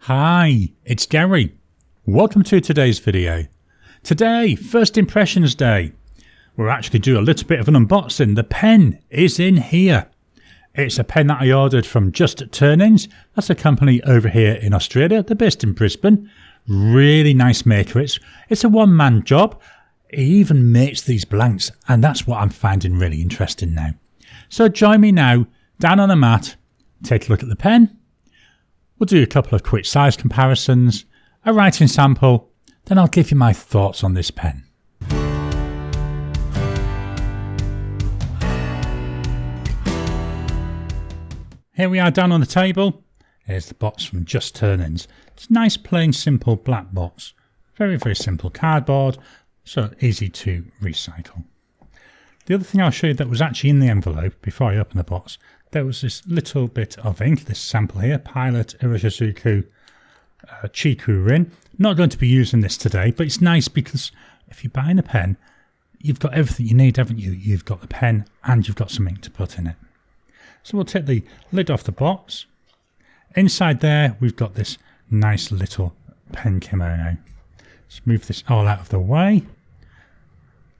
Hi, it's Gary. Welcome to today's video. Today, First Impressions Day. We'll actually do a little bit of an unboxing. The pen is in here. It's a pen that I ordered from Just Turnings. That's a company over here in Australia. They're based in Brisbane. Really nice maker. It's a one-man job. He even makes these blanks, and that's what I'm finding really interesting now. So join me now, down on the mat, take a look at the pen. We'll do a couple of quick size comparisons, a writing sample, then I'll give you my thoughts on this pen. Here we are down on the table. Here's the box from Just Turnings. It's a nice plain simple black box. Very, very simple cardboard, so easy to recycle. The other thing I'll show you that was actually in the envelope before I open the box, there was this little bit of ink, this sample here, Pilot Irazuku Chiku Rin. Not going to be using this today, but it's nice because if you're buying a pen, you've got everything you need, haven't you? You've got the pen and you've got some ink to put in it. So we'll take the lid off the box. Inside there, we've got this nice little pen kimono. Let's move this all out of the way.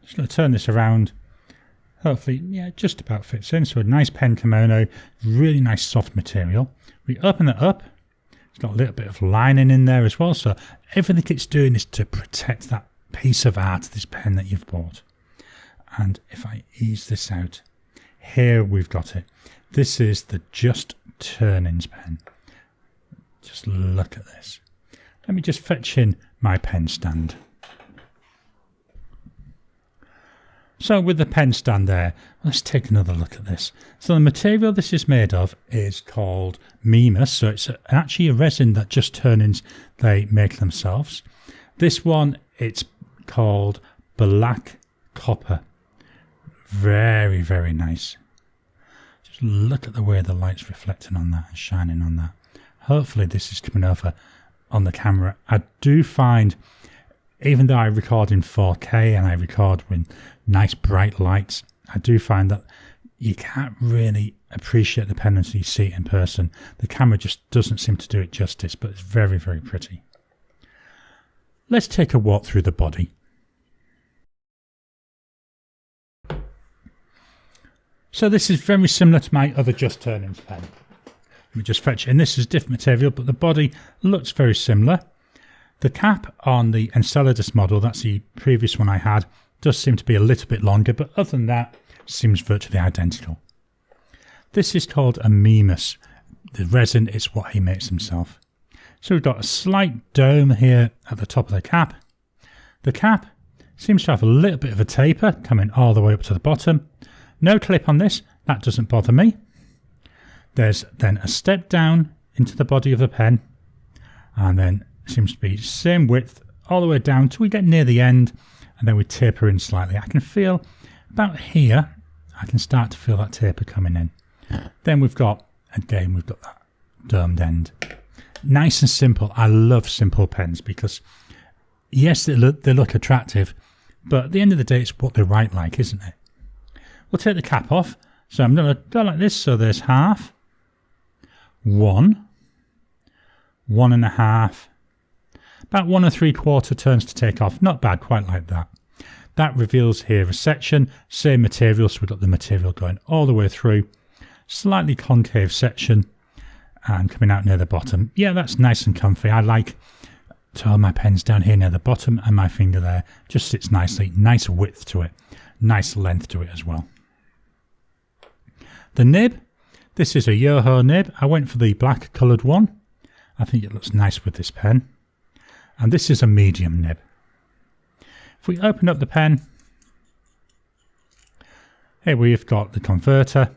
Just going to turn this around. Hopefully, yeah, just about fits in. So a nice pen kimono, really nice soft material. We open it up. It's got a little bit of lining in there as well. So everything it's doing is to protect that piece of art, this pen that you've bought. And if I ease this out, here we've got it. This is the Just Turnings pen. Just look at this. Let me just fetch in my pen stand. So with the pen stand there, let's take another look at this. So the material this is made of is called Mimas. So it's actually a resin that Just Turnings, they make themselves. This one, it's called Black Copper. Very, very nice. Just look at the way the light's reflecting on that and shining on that. Hopefully this is coming over on the camera. I do find, even though I record in 4K and I record with nice bright lights, I do find that you can't really appreciate the pen until you see it in person. The camera just doesn't seem to do it justice, but it's very, very pretty. Let's take a walk through the body. So this is very similar to my other Just Turnings pen. Let me just fetch it in. This is different material, but the body looks very similar. The cap on the Enceladus model, that's the previous one I had, does seem to be a little bit longer, but other than that, seems virtually identical. This is called a Mimas. The resin is what he makes himself. So we've got a slight dome here at the top of the cap. The cap seems to have a little bit of a taper coming all the way up to the bottom. No clip on this, that doesn't bother me. There's then a step down into the body of the pen, and then seems to be same width all the way down till we get near the end, and then we taper in slightly. I can feel about here, I can start to feel that taper coming in. Then we've got that domed end. Nice and simple. I love simple pens because yes, they look attractive, but at the end of the day, it's what they write like, isn't it? We'll take the cap off. So I'm going to go like this. So there's half, 1, 1.5, about 1 3/4 turns to take off. Not bad, quite like that. That reveals here a section, same material, so we've got the material going all the way through. Slightly concave section and coming out near the bottom. Yeah, that's nice and comfy. I like to hold my pens down here near the bottom, and my finger there just sits nicely. Nice width to it, nice length to it as well. The nib, this is a Yoho nib. I went for the black coloured one. I think it looks nice with this pen. And this is a medium nib. If we open up the pen, here we've got the converter.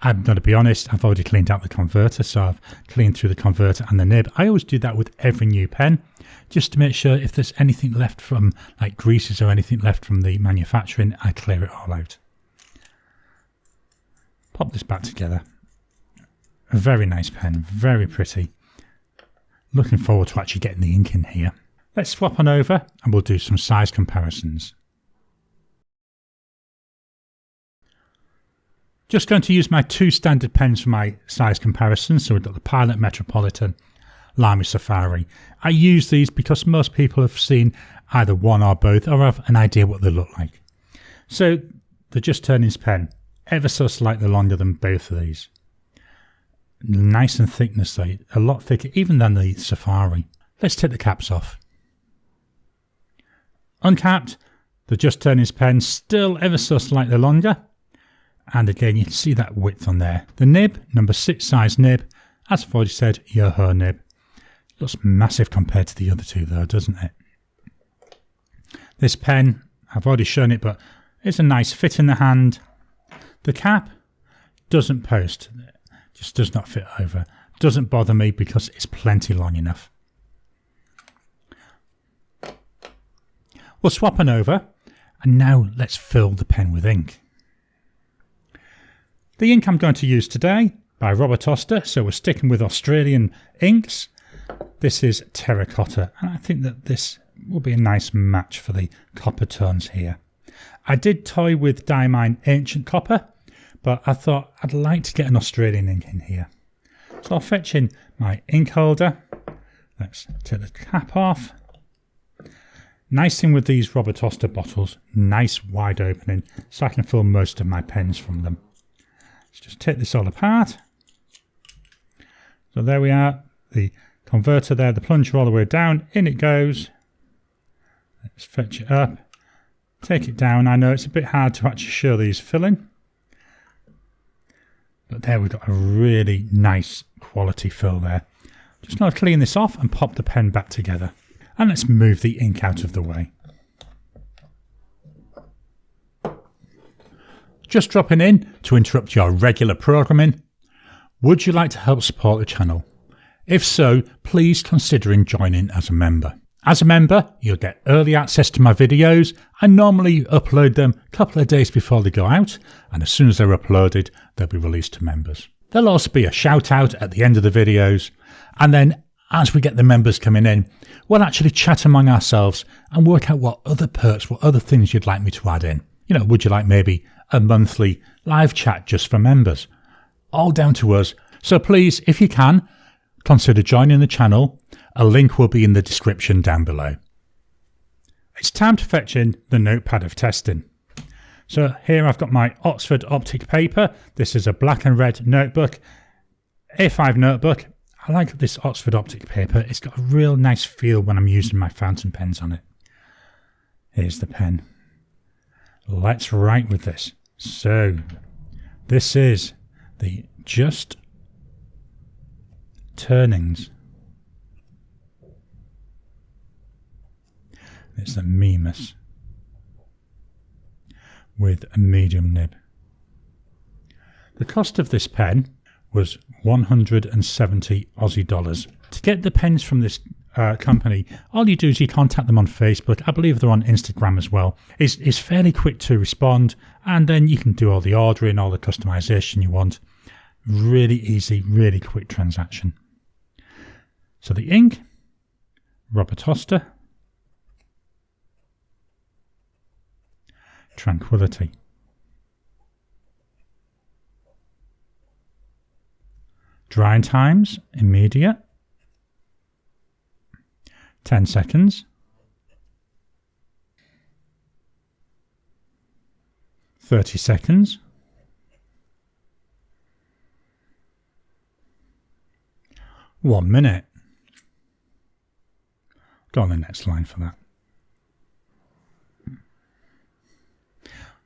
I'm going to be honest, I've already cleaned out the converter, so I've cleaned through the converter and the nib. I always do that with every new pen, just to make sure if there's anything left from, like greases or anything left from the manufacturing, I clear it all out. Pop this back together. A very nice pen, very pretty. Looking forward to actually getting the ink in here. Let's swap on over and we'll do some size comparisons. Just going to use my two standard pens for my size comparisons. So we've got the Pilot Metropolitan Lamy Safari. I use these because most people have seen either one or both or have an idea what they look like. So the Just Turnings pen, ever so slightly longer than both of these. Nice in thickness though, a lot thicker even than the Safari. Let's take the caps off. Uncapped, the Just Turnings pen still ever so slightly longer. And again, you can see that width on there. The nib, number 6 size nib, as I've already said, Yoho nib. Looks massive compared to the other two though, doesn't it? This pen, I've already shown it, but it's a nice fit in the hand. The cap doesn't post, just does not fit over. Doesn't bother me because it's plenty long enough. We'll swap on over, and now let's fill the pen with ink. The ink I'm going to use today, by Robert Oster, so we're sticking with Australian inks. This is Terracotta, and I think that this will be a nice match for the copper tones here. I did toy with Diamine Ancient Copper, but I thought I'd like to get an Australian ink in here. So I'll fetch in my ink holder. Let's take the cap off. Nice thing with these Robert Oster bottles, nice wide opening, so I can fill most of my pens from them. Let's just take this all apart. So there we are, the converter there, the plunger all the way down, in it goes. Let's fetch it up, take it down. I know it's a bit hard to actually show these filling, but there we've got a really nice quality fill there. Just now clean this off and pop the pen back together. And let's move the ink out of the way. Just dropping in to interrupt your regular programming. Would you like to help support the channel? If so, please consider joining as a member. As a member, you'll get early access to my videos. I normally upload them a couple of days before they go out, and as soon as they're uploaded, they'll be released to members. There'll also be a shout out at the end of the videos, and then as we get the members coming in, we'll actually chat among ourselves and work out what other perks, what other things you'd like me to add in. You know, would you like maybe a monthly live chat just for members? All down to us. So please, if you can, consider joining the channel. A link will be in the description down below. It's time to fetch in the notepad of testing. So here I've got my Oxford Optic paper. This is a black and red notebook, A5 notebook. I like this Oxford Optic paper. It's got a real nice feel when I'm using my fountain pens on it. Here's the pen. Let's write with this. So, this is the Just Turnings. It's the Mimas with a medium nib. The cost of this pen was 170 Aussie dollars. To get the pens from this company, all you do is you contact them on Facebook. I believe they're on Instagram as well. It's fairly quick to respond, and then you can do all the ordering, all the customization you want. Really easy, really quick transaction. So the ink, Robert Oster, Tranquility. Drying times, immediate. 10 seconds. 30 seconds. 1 minute. Go on the next line for that.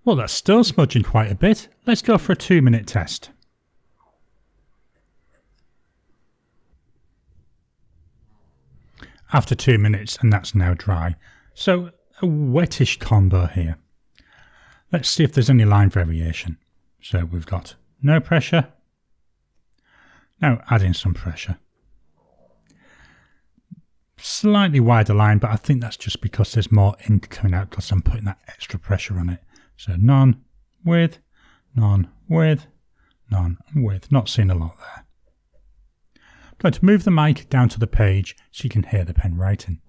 Well, that's still smudging quite a bit. Let's go for a 2-minute test. After 2 minutes, and that's now dry. So a wettish combo here. Let's see if there's any line variation. So we've got no pressure. Now add in some pressure. Slightly wider line, but I think that's just because there's more ink coming out because I'm putting that extra pressure on it. So none with, none with, none with. Not seeing a lot there. I'm going to move the mic down to the page so you can hear the pen writing.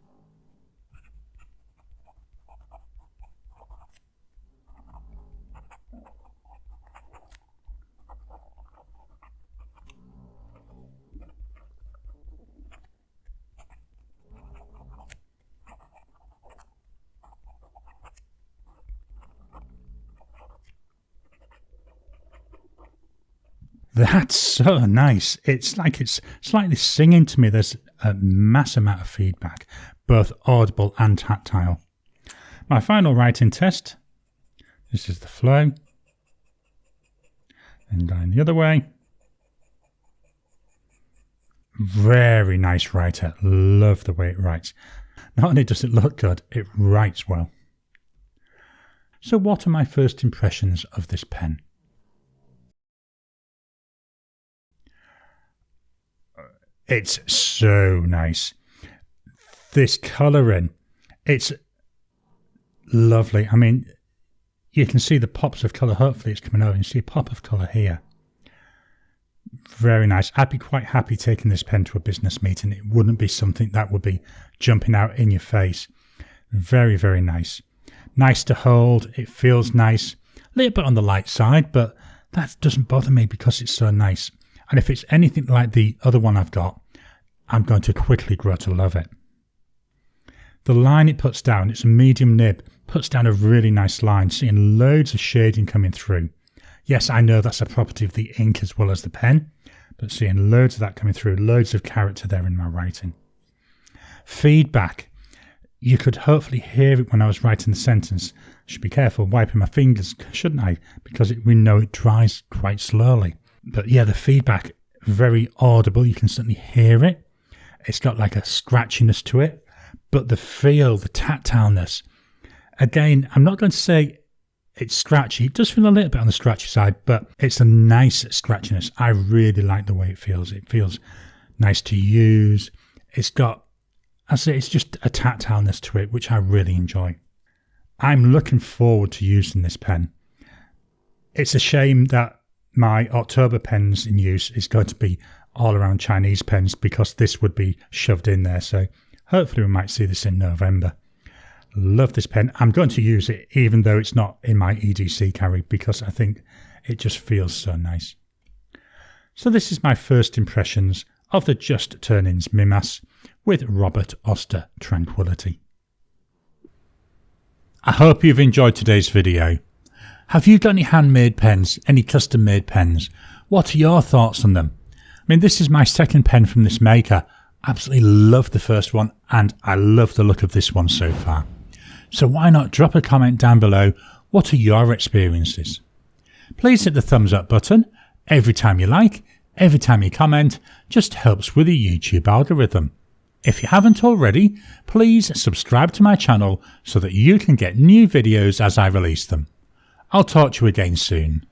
That's so nice. It's like it's slightly singing to me. There's a mass amount of feedback, both audible and tactile. My final writing test. This is the flow. And down the other way. Very nice writer. Love the way it writes. Not only does it look good, it writes well. So what are my first impressions of this pen? It's so nice. This colouring, it's lovely. I mean, you can see the pops of colour. Hopefully it's coming over. You see a pop of colour here. Very nice. I'd be quite happy taking this pen to a business meeting. It wouldn't be something that would be jumping out in your face. Very, very nice. Nice to hold. It feels nice. A little bit on the light side, but that doesn't bother me because it's so nice. And if it's anything like the other one I've got, I'm going to quickly grow to love it. The line it puts down, it's a medium nib, puts down a really nice line, seeing loads of shading coming through. Yes, I know that's a property of the ink as well as the pen, but seeing loads of that coming through, loads of character there in my writing. Feedback. You could hopefully hear it when I was writing the sentence. I should be careful wiping my fingers, shouldn't I? Because we know it dries quite slowly. But yeah, the feedback, very audible. You can certainly hear it. It's got like a scratchiness to it. But the feel, the tactileness. Again, I'm not going to say it's scratchy. It does feel a little bit on the scratchy side, but it's a nice scratchiness. I really like the way it feels. It feels nice to use. It's got, I say, it's just a tactileness to it, which I really enjoy. I'm looking forward to using this pen. It's a shame that my October pens in use is going to be all around Chinese pens because this would be shoved in there. So hopefully we might see this in November. Love this pen. I'm going to use it even though it's not in my EDC carry because I think it just feels so nice. So this is my first impressions of the Just Turnings Mimas with Robert Oster Tranquility. I hope you've enjoyed today's video. Have you got any handmade pens, any custom made pens? What are your thoughts on them? I mean, this is my second pen from this maker. Absolutely love the first one and I love the look of this one so far. So why not drop a comment down below? What are your experiences? Please hit the thumbs up button. Every time you like, every time you comment, just helps with the YouTube algorithm. If you haven't already, please subscribe to my channel so that you can get new videos as I release them. I'll talk to you again soon.